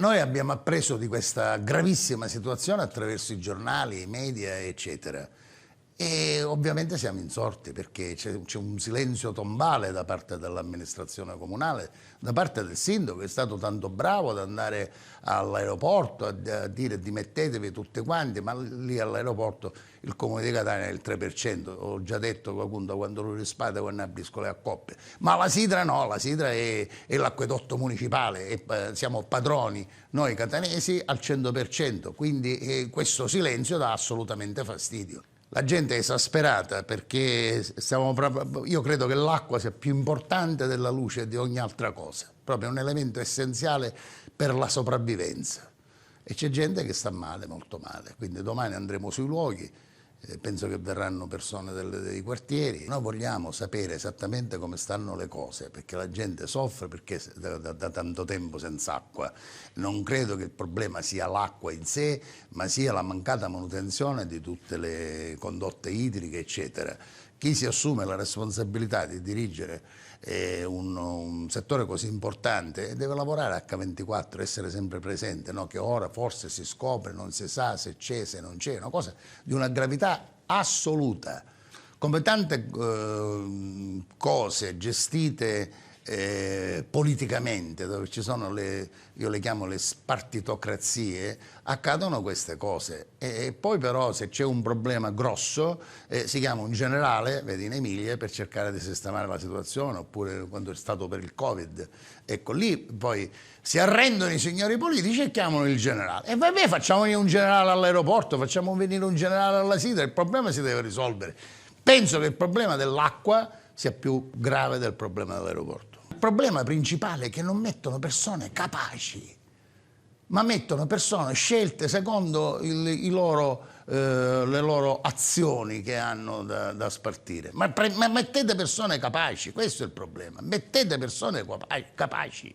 noi abbiamo appreso di questa gravissima situazione attraverso i giornali, i media, eccetera. E ovviamente siamo insorti perché c'è un silenzio tombale da parte dell'amministrazione comunale, da parte del sindaco che è stato tanto bravo ad andare all'aeroporto a dire dimettetevi tutti quanti, ma lì all'aeroporto il comune di Catania è il 3%, ho già detto qualcuno quando lui rispade quando abiscono le accoppe, ma la Sidra no, la Sidra è l'acquedotto municipale, siamo padroni noi catanesi al 100%, quindi questo silenzio dà assolutamente fastidio. La gente è esasperata perché io credo che l'acqua sia più importante della luce e di ogni altra cosa, proprio un elemento essenziale per la sopravvivenza. E c'è gente che sta male, molto male, quindi domani andremo sui luoghi, penso che verranno persone dei quartieri. Noi vogliamo sapere esattamente come stanno le cose, perché la gente soffre perché da tanto tempo senza acqua. Non credo che il problema sia l'acqua in sé, ma sia la mancata manutenzione di tutte le condotte idriche, eccetera. Chi si assume la responsabilità di dirigere un settore così importante deve lavorare H24, essere sempre presente, no? Che ora forse si scopre, non si sa se c'è, se non c'è, una cosa di una gravità assoluta. Come tante cose gestite politicamente, dove ci sono io le chiamo le spartitocrazie, accadono queste cose e poi però se c'è un problema grosso si chiama un generale, vedi in Emilia, per cercare di sistemare la situazione, oppure quando è stato per il Covid, ecco lì poi si arrendono i signori politici e chiamano il generale e vabbè, facciamo venire un generale all'aeroporto, facciamo venire un generale alla Sidra, il problema si deve risolvere. Penso che il problema dell'acqua sia più grave del problema dell'aeroporto. Il problema principale è che non mettono persone capaci, ma mettono persone scelte secondo le loro azioni che hanno da spartire. Ma mettete persone capaci, questo è il problema, mettete persone capaci.